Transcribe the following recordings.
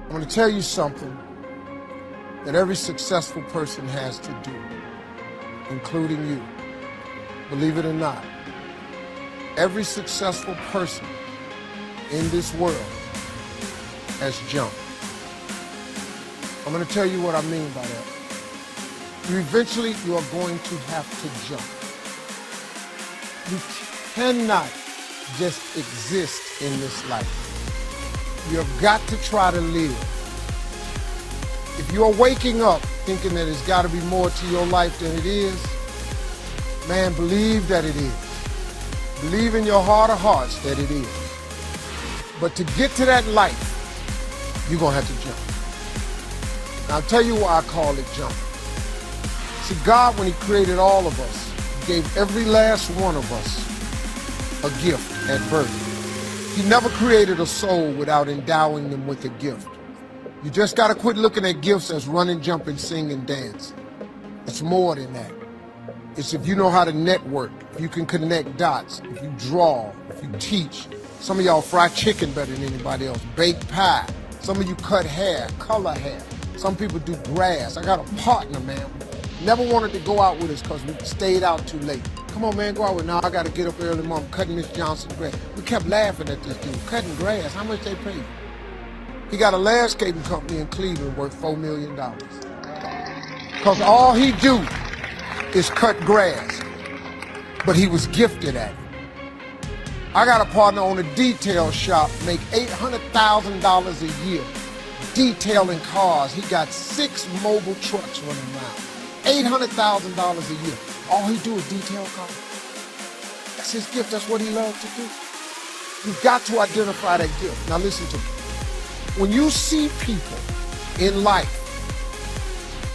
I'm going to tell you something that every successful person has to do, including you. Believe it or not, every successful person in this world has jumped. I'm going to tell you what I mean by that. Eventually, you are going to have to jump. You cannot just exist in this life. You've got to try to live. If you're waking up thinking that there's got to be more to your life than it is, man, believe that it is. Believe in your heart of hearts that it is. But to get to that life, you're going to have to jump. Now, I'll tell you why I call it jump. See, God, when he created all of us, gave every last one of us a gift at birth. He never created a soul without endowing them with a gift. You just got to quit looking at gifts as running, jumping, singing, dance. It's more than that. It's if you know how to network, if you can connect dots, if you draw, if you teach. Some of y'all fry chicken better than anybody else, bake pie. Some of you cut hair, color hair. Some people do grass. I got a partner, man. Never wanted to go out with us because we stayed out too late. Come on, man, go out with me. Now I got to get up early tomorrow. I'm cutting Miss Johnson's grass. We kept laughing at this dude, cutting grass. How much they pay you? He got a landscaping company in Cleveland worth $4 million. Because all he do is cut grass. But he was gifted at it. I got a partner on a detail shop, make $800,000 a year detailing cars. He got 6 mobile trucks running around. $800,000 a year. All he do is detail cars. That's his gift. That's what he loves to do. You've got to identify that gift. Now listen to me. When you see people in life,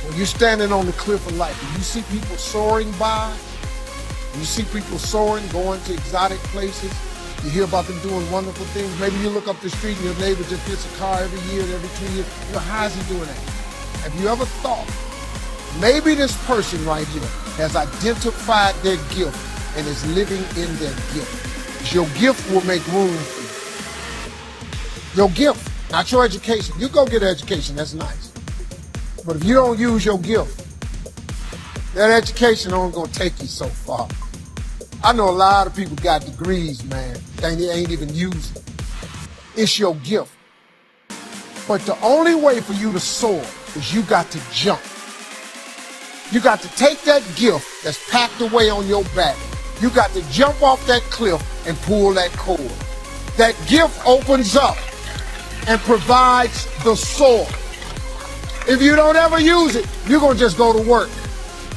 when you're standing on the cliff of life, and you see people soaring by, you see people soaring, going to exotic places, you hear about them doing wonderful things. Maybe you look up the street and your neighbor just gets a car every year, every 2 years. You know, how is he doing that? Have you ever thought, maybe this person right here has identified their gift and is living in their gift? Your gift will make room for you. Your gift, not your education. You go get an education, that's nice. But if you don't use your gift, that education only gonna take you so far. I know a lot of people got degrees, man. They ain't even using it. It's your gift. But the only way for you to soar is you got to jump. You got to take that gift that's packed away on your back. You got to jump off that cliff and pull that cord. That gift opens up and provides the soar. If you don't ever use it, you're going to just go to work.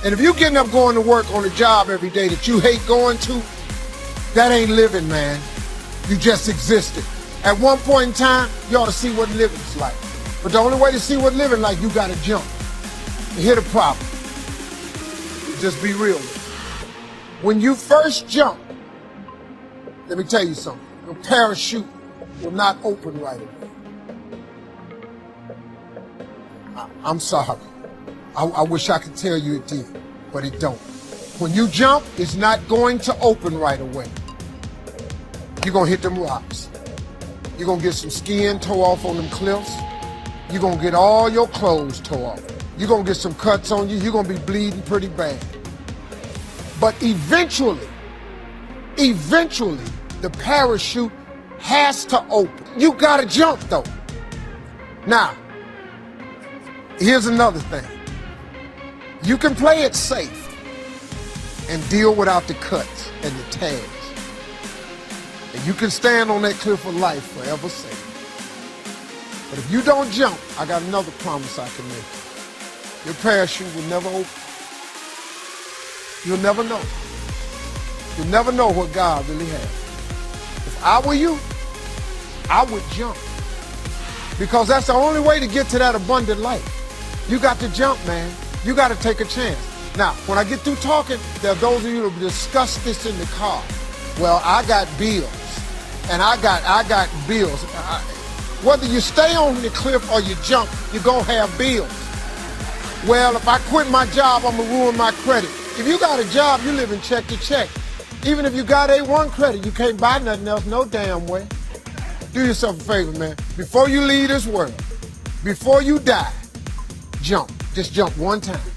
And if you're getting up going to work on a job every day that you hate going to, that ain't living, man. You just existed. At one point in time, you ought to see what living's like. But the only way to see what living like, you got to jump. And here's the problem. Just be real with it. When you first jump, let me tell you something. Your parachute will not open right away. I'm sorry. I wish I could tell you it did, but it don't. When you jump, it's not going to open right away. You're going to hit them rocks. You're going to get some skin tore off on them cliffs. You're going to get all your clothes tore off. You're going to get some cuts on you. You're going to be bleeding pretty bad. But eventually, the parachute has to open. You got to jump, though. Now, here's another thing. You can play it safe and deal without the cuts and the tags. And you can stand on that cliff of life forever safe. But if you don't jump, I got another promise I can make. Your parachute will never open. You'll never know. You'll never know what God really has. If I were you, I would jump. Because that's the only way to get to that abundant life. You got to jump, man. You got to take a chance. Now, when I get through talking, there are those of you who discuss this in the car. Well, I got bills, and I got bills. Whether you stay on the cliff or you jump, you're going to have bills. Well, if I quit my job, I'm going to ruin my credit. If you got a job, you live in check to check. Even if you got A1 credit, you can't buy nothing else no damn way. Do yourself a favor, man. Before you leave this world, Before you die, jump. Just jump one time.